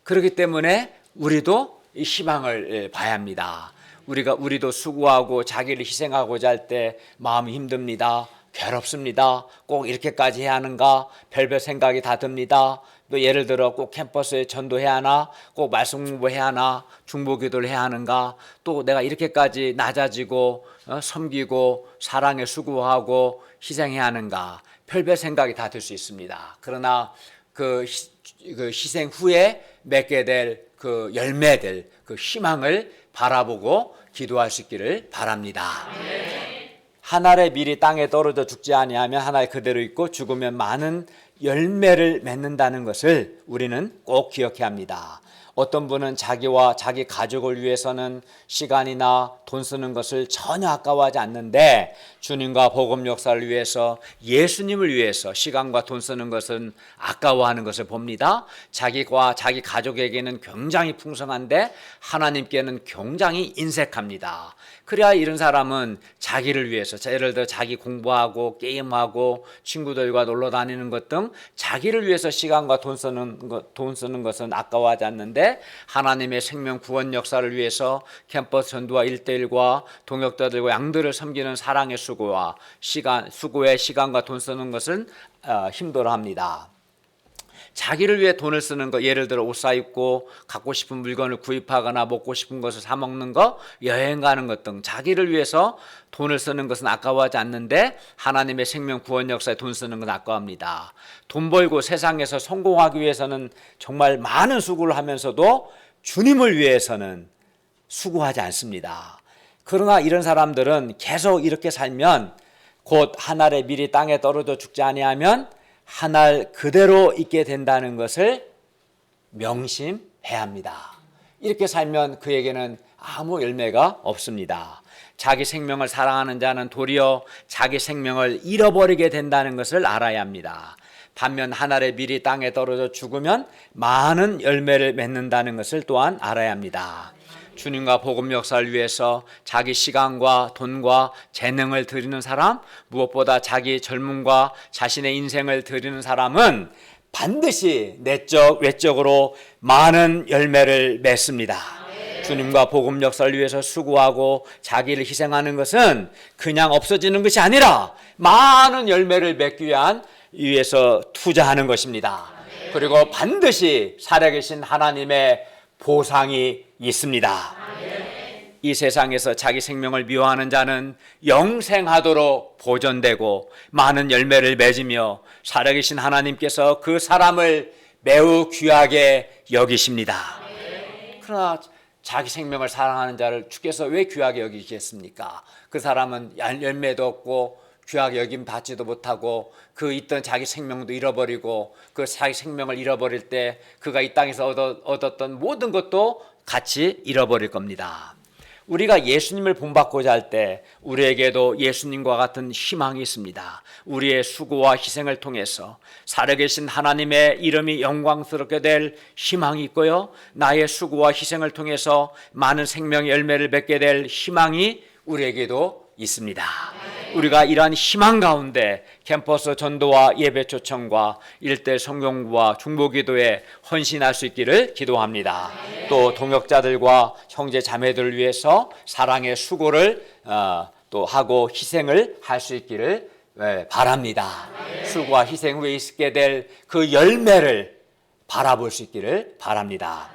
Speaker 2: 그렇기 때문에 우리도 이 희망을 봐야 합니다. 우리도 수고하고 자기를 희생하고자 할 때 마음이 힘듭니다. 괴롭습니다. 꼭 이렇게까지 해야 하는가? 별별 생각이 다 듭니다. 또 예를 들어 꼭 캠퍼스에 전도해야 하나? 꼭 말씀 공부해야 하나? 중보기도를 해야 하는가? 또 내가 이렇게까지 낮아지고 섬기고 사랑에 수고하고 희생해야 하는가? 별별 생각이 다 들 수 있습니다. 그러나 그 희생 후에 맺게 될 그 열매들, 그 희망을 바라보고 기도할 수 있기를 바랍니다. 한 알의 밀이 땅에 떨어져 죽지 아니하면 한 알 그대로 있고 죽으면 많은 열매를 맺는다는 것을 우리는 꼭 기억해야 합니다. 어떤 분은 자기와 자기 가족을 위해서는 시간이나 돈 쓰는 것을 전혀 아까워하지 않는데 주님과 복음 역사를 위해서 예수님을 위해서 시간과 돈 쓰는 것은 아까워하는 것을 봅니다. 자기와 자기 가족에게는 굉장히 풍성한데 하나님께는 굉장히 인색합니다. 그래야 이런 사람은 자기를 위해서 예를 들어 자기 공부하고 게임하고 친구들과 놀러 다니는 것 등 자기를 위해서 시간과 돈 쓰는 것은 아까워하지 않는데 하나님의 생명 구원 역사를 위해서 캠퍼스 전도와 1:1과 동역자들과 양들을 섬기는 사랑의 수고에 시간과 돈 쓰는 것은 힘들어합니다. 자기를 위해 돈을 쓰는 거, 예를 들어 옷 사입고 갖고 싶은 물건을 구입하거나 먹고 싶은 것을 사 먹는 거, 여행 가는 것 등 자기를 위해서 돈을 쓰는 것은 아까워하지 않는데 하나님의 생명 구원 역사에 돈 쓰는 건 아까워합니다. 돈 벌고 세상에서 성공하기 위해서는 정말 많은 수고를 하면서도 주님을 위해서는 수고하지 않습니다. 그러나 이런 사람들은 계속 이렇게 살면 곧 한 알의 밀이 땅에 떨어져 죽지 아니하면 한 알 그대로 있게 된다는 것을 명심해야 합니다. 이렇게 살면 그에게는 아무 열매가 없습니다. 자기 생명을 사랑하는 자는 도리어 자기 생명을 잃어버리게 된다는 것을 알아야 합니다. 반면 한 알의 밀이 땅에 떨어져 죽으면 많은 열매를 맺는다는 것을 또한 알아야 합니다. 주님과 복음 역사를 위해서 자기 시간과 돈과 재능을 드리는 사람, 무엇보다 자기 젊음과 자신의 인생을 드리는 사람은 반드시 내적, 외적으로 많은 열매를 맺습니다. 주님과 복음 역사를 위해서 수고하고 자기를 희생하는 것은 그냥 없어지는 것이 아니라 많은 열매를 맺기 위해서 투자하는 것입니다. 그리고 반드시 살아계신 하나님의 보상이 있습니다. 이 세상에서 자기 생명을 미워하는 자는 영생하도록 보존되고 많은 열매를 맺으며 살아계신 하나님께서 그 사람을 매우 귀하게 여기십니다. 그러나 자기 생명을 사랑하는 자를 주께서 왜 귀하게 여기겠습니까? 그 사람은 열매도 없고 귀하게 여김 받지도 못하고 그 있던 자기 생명도 잃어버리고 그 자기 생명을 잃어버릴 때 그가 이 땅에서 얻었던 모든 것도 같이 잃어버릴 겁니다. 우리가 예수님을 본받고자 할 때 우리에게도 예수님과 같은 희망이 있습니다. 우리의 수고와 희생을 통해서 살아계신 하나님의 이름이 영광스럽게 될 희망이 있고요, 나의 수고와 희생을 통해서 많은 생명의 열매를 맺게 될 희망이 우리에게도 있습니다. 우리가 이러한 희망 가운데 캠퍼스 전도와 예배 초청과 일대 성경부와 중보기도에 헌신할 수 있기를 기도합니다. 또 동역자들과 형제 자매들을 위해서 사랑의 수고를 또 하고 희생을 할 수 있기를 바랍니다. 수고와 희생 후에 있게 될 그 열매를 바라볼 수 있기를 바랍니다.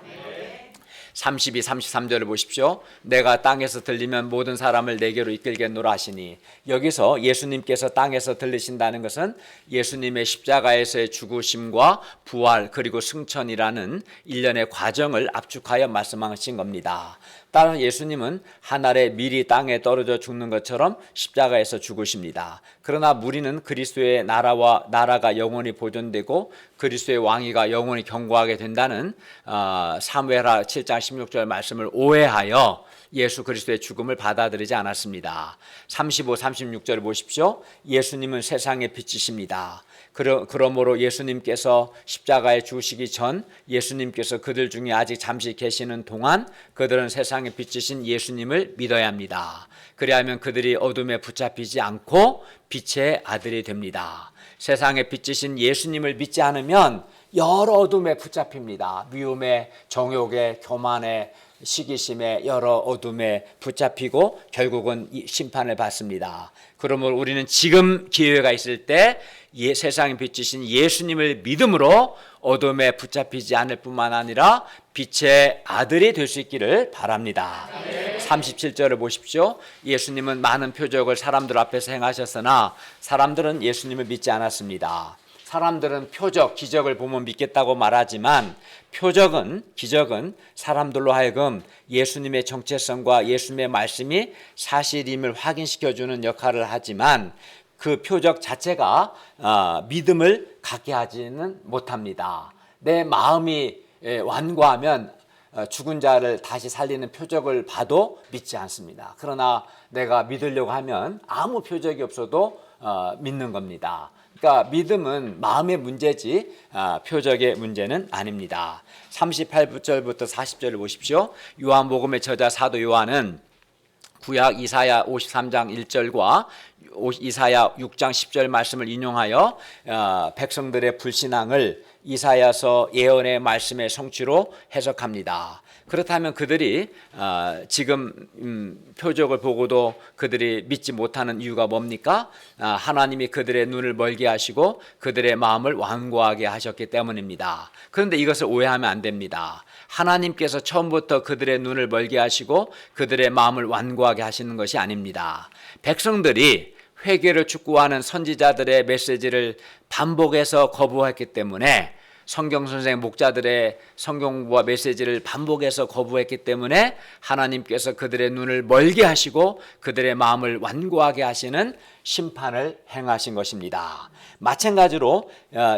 Speaker 2: 32, 33절을 보십시오. 내가 땅에서 들리면 모든 사람을 내게로 이끌겠노라 하시니, 여기서 예수님께서 땅에서 들리신다는 것은 예수님의 십자가에서의 죽으심과 부활 그리고 승천이라는 일련의 과정을 압축하여 말씀하신 겁니다. 따라서 예수님은 한 알의 밀이 땅에 떨어져 죽는 것처럼 십자가에서 죽으십니다. 그러나 우리는 그리스도의 나라가 영원히 보존되고 그리스도의 왕위가 영원히 경고하게 된다는 사무엘하 7장 16절 말씀을 오해하여 예수 그리스도의 죽음을 받아들이지 않았습니다. 35, 36절을 보십시오. 예수님은 세상의 빛이십니다. 그러므로 예수님께서 십자가에 죽으시기 전 예수님께서 그들 중에 아직 잠시 계시는 동안 그들은 세상의 빛이신 예수님을 믿어야 합니다. 그래야 하면 그들이 어둠에 붙잡히지 않고 빛의 아들이 됩니다. 세상의 빛이신 예수님을 믿지 않으면 여러 어둠에 붙잡힙니다. 미움에, 정욕에, 교만에, 시기심에, 여러 어둠에 붙잡히고 결국은 심판을 받습니다. 그러므로 우리는 지금 기회가 있을 때 세상의 빛이신 예수님을 믿음으로 어둠에 붙잡히지 않을 뿐만 아니라 빛의 아들이 될 수 있기를 바랍니다. 37절을 보십시오. 예수님은 많은 표적을 사람들 앞에서 행하셨으나 사람들은 예수님을 믿지 않았습니다. 사람들은 표적, 기적을 보면 믿겠다고 말하지만 기적은 사람들로 하여금 예수님의 정체성과 예수님의 말씀이 사실임을 확인시켜주는 역할을 하지만 그 표적 자체가 믿음을 갖게 하지는 못합니다. 내 마음이 완고하면 죽은 자를 다시 살리는 표적을 봐도 믿지 않습니다. 그러나 내가 믿으려고 하면 아무 표적이 없어도 믿는 겁니다. 그러니까 믿음은 마음의 문제지 표적의 문제는 아닙니다. 38절부터 40절을 보십시오. 요한복음의 저자 사도 요한은 구약 이사야 53장 1절과 이사야 6장 10절 말씀을 인용하여 백성들의 불신앙을 이사야서 예언의 말씀의 성취로 해석합니다. 그렇다면 그들이 지금 표적을 보고도 그들이 믿지 못하는 이유가 뭡니까? 하나님이 그들의 눈을 멀게 하시고 그들의 마음을 완고하게 하셨기 때문입니다. 그런데 이것을 오해하면 안 됩니다. 하나님께서 처음부터 그들의 눈을 멀게 하시고 그들의 마음을 완고하게 하시는 것이 아닙니다. 백성들이 회개를 촉구하는 선지자들의 메시지를 반복해서 거부했기 때문에, 성경 선생 목자들의 성경 공부와 메시지를 반복해서 거부했기 때문에 하나님께서 그들의 눈을 멀게 하시고 그들의 마음을 완고하게 하시는 심판을 행하신 것입니다. 마찬가지로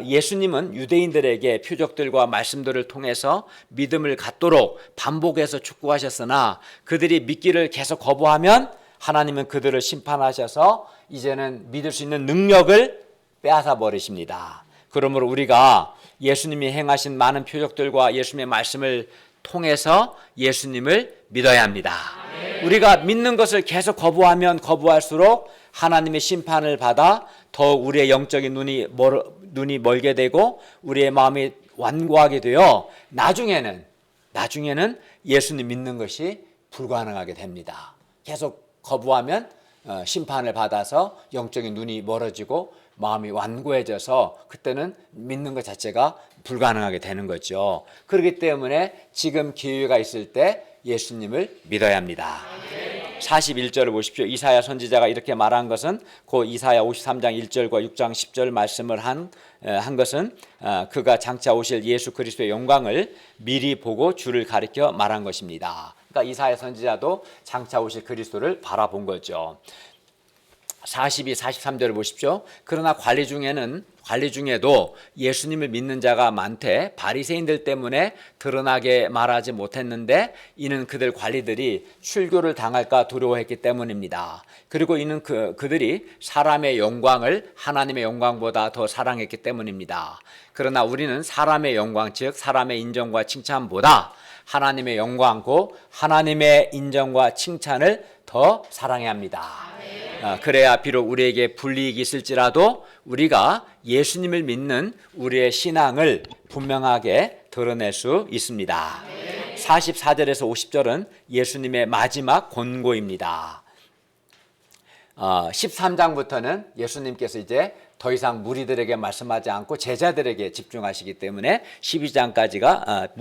Speaker 2: 예수님은 유대인들에게 표적들과 말씀들을 통해서 믿음을 갖도록 반복해서 촉구하셨으나 그들이 믿기를 계속 거부하면 하나님은 그들을 심판하셔서 이제는 믿을 수 있는 능력을 빼앗아 버리십니다. 그러므로 우리가 예수님이 행하신 많은 표적들과 예수님의 말씀을 통해서 예수님을 믿어야 합니다. 우리가 믿는 것을 계속 거부하면 거부할수록 하나님의 심판을 받아 더욱 우리의 영적인 눈이 멀게 되고 우리의 마음이 완고하게 되어 나중에는 예수님 믿는 것이 불가능하게 됩니다. 계속 거부하면 심판을 받아서 영적인 눈이 멀어지고 마음이 완고해져서 그때는 믿는 것 자체가 불가능하게 되는 거죠. 그렇기 때문에 지금 기회가 있을 때 예수님을 믿어야 합니다. 41절을 보십시오. 이사야 선지자가 이렇게 말한 것은 그 이사야 53장 1절과 6장 10절 말씀을 한 것은 그가 장차 오실 예수 그리스도의 영광을 미리 보고 주를 가리켜 말한 것입니다. 그러니까 이사야 선지자도 장차 오실 그리스도를 바라본 거죠. 42, 43절을 보십시오. 그러나 관리 중에도 예수님을 믿는 자가 많되 바리새인들 때문에 드러나게 말하지 못했는데 이는 그들 관리들이 출교를 당할까 두려워했기 때문입니다. 그리고 이는 그들이 사람의 영광을 하나님의 영광보다 더 사랑했기 때문입니다. 그러나 우리는 사람의 영광, 즉 사람의 인정과 칭찬보다 하나님의 영광, 곧 하나님의 인정과 칭찬을 더 사랑해야 합니다. 그래야 비록 우리에게 불이익이 있을지라도 우리가 예수님을 믿는 우리의 신앙을 분명하게 드러낼 수 있습니다. 44절에서 50절은 예수님의 마지막 권고입니다. 13장부터는 예수님께서 이제 더 이상 무리들에게 말씀하지 않고 제자들에게 집중하시기 때문에 12장까지가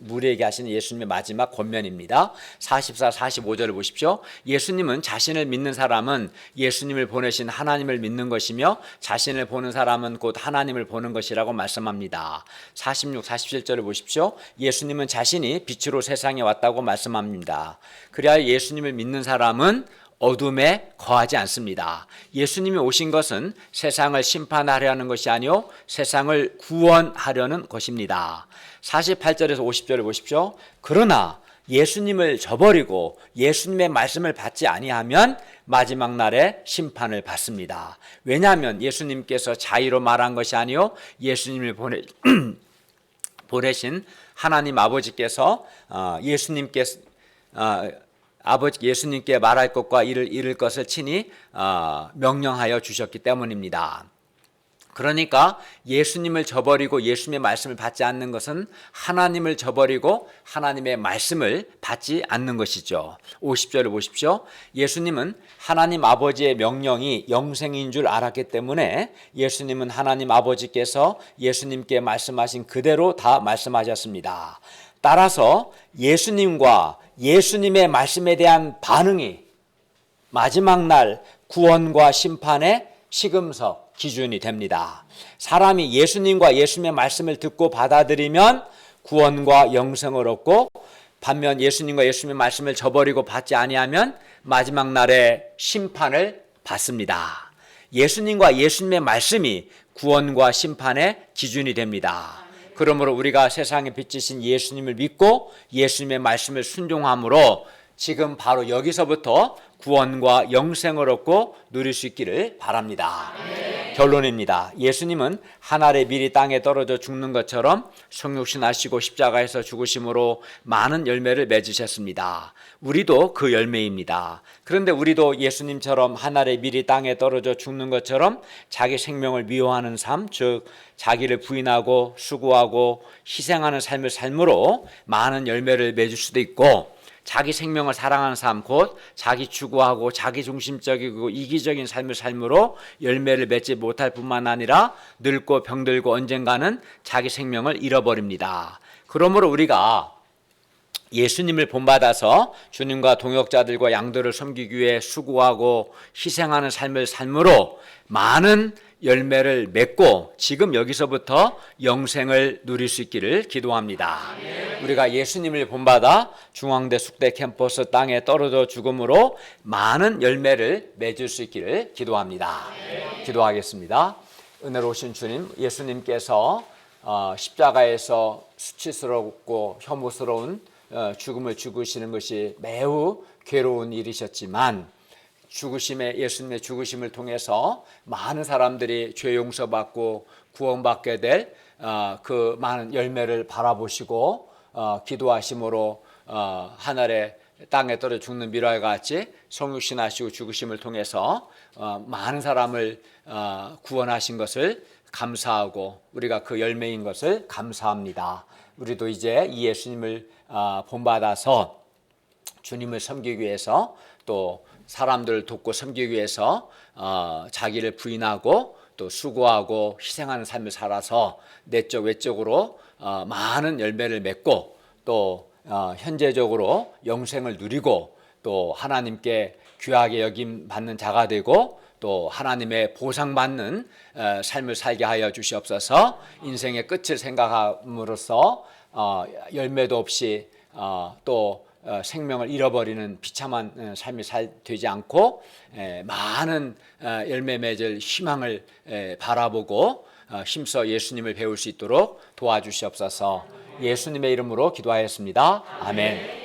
Speaker 2: 무리에게 하시는 예수님의 마지막 권면입니다. 44, 45절을 보십시오. 예수님은 자신을 믿는 사람은 예수님을 보내신 하나님을 믿는 것이며 자신을 보는 사람은 곧 하나님을 보는 것이라고 말씀합니다. 46, 47절을 보십시오. 예수님은 자신이 빛으로 세상에 왔다고 말씀합니다. 그래야 예수님을 믿는 사람은 어둠에 거하지 않습니다. 예수님이 오신 것은 세상을 심판하려는 것이 아니요 세상을 구원하려는 것입니다. 48절에서 50절을 보십시오. 그러나 예수님을 저버리고 예수님의 말씀을 받지 아니하면 마지막 날에 심판을 받습니다. 왜냐하면 예수님께서 자의로 말한 것이 아니요 예수님을 보내신 하나님 아버지께서 예수님께 말할 것과 이를 것을 친히 명령하여 주셨기 때문입니다. 그러니까 예수님을 저버리고 예수님의 말씀을 받지 않는 것은 하나님을 저버리고 하나님의 말씀을 받지 않는 것이죠. 50절을 보십시오. 예수님은 하나님 아버지의 명령이 영생인 줄 알았기 때문에 예수님은 하나님 아버지께서 예수님께 말씀하신 그대로 다 말씀하셨습니다. 따라서 예수님과 예수님의 말씀에 대한 반응이 마지막 날 구원과 심판의 시금석 기준이 됩니다. 사람이 예수님과 예수님의 말씀을 듣고 받아들이면 구원과 영생을 얻고, 반면 예수님과 예수님의 말씀을 저버리고 받지 아니하면 마지막 날에 심판을 받습니다. 예수님과 예수님의 말씀이 구원과 심판의 기준이 됩니다. 그러므로 우리가 세상에 빛이신 예수님을 믿고 예수님의 말씀을 순종함으로 지금 바로 여기서부터 구원과 영생을 얻고 누릴 수 있기를 바랍니다. 결론입니다. 예수님은 한 알의 밀이 땅에 떨어져 죽는 것처럼 성육신하시고 십자가에서 죽으심으로 많은 열매를 맺으셨습니다. 우리도 그 열매입니다. 그런데 우리도 예수님처럼 한 알의 밀이 땅에 떨어져 죽는 것처럼 자기 생명을 미워하는 삶, 즉 자기를 부인하고 수고하고 희생하는 삶을 삶으로 많은 열매를 맺을 수도 있고, 자기 생명을 사랑하는 삶, 곧 자기 추구하고 자기 중심적이고 이기적인 삶을 삶으로 열매를 맺지 못할 뿐만 아니라 늙고 병들고 언젠가는 자기 생명을 잃어버립니다. 그러므로 우리가 예수님을 본받아서 주님과 동역자들과 양들을 섬기기 위해 수고하고 희생하는 삶을 삶으로 많은 열매를 맺고 지금 여기서부터 영생을 누릴 수 있기를 기도합니다. 우리가 예수님을 본받아 중앙대 숙대 캠퍼스 땅에 떨어져 죽음으로 많은 열매를 맺을 수 있기를 기도합니다. 기도하겠습니다. 은혜로우신 주님, 예수님께서 십자가에서 수치스럽고 혐오스러운 죽음을 죽으시는 것이 매우 괴로운 일이셨지만 예수님의 죽으심을 통해서 많은 사람들이 죄 용서받고 구원받게 될 그 많은 열매를 바라보시고 기도하심으로 하늘의 땅에 떨어 죽는 밀과 같이 성육신하시고 죽으심을 통해서 많은 사람을 구원하신 것을 감사하고 우리가 그 열매인 것을 감사합니다. 우리도 이제 이 예수님을 본받아서 주님을 섬기기 위해서 또 사람들을 돕고 섬기기 위해서 자기를 부인하고 또 수고하고 희생하는 삶을 살아서 내적 외적으로 많은 열매를 맺고 또 현재적으로 영생을 누리고 또 하나님께 귀하게 여김 받는 자가 되고 또 하나님의 보상받는 삶을 살게 하여 주시옵소서. 인생의 끝을 생각함으로써 열매도 없이 또 생명을 잃어버리는 비참한 삶이 되지 않고 많은 열매 맺을 희망을 바라보고 힘써 예수님을 배울 수 있도록 도와주시옵소서. 예수님의 이름으로 기도하였습니다. 아멘.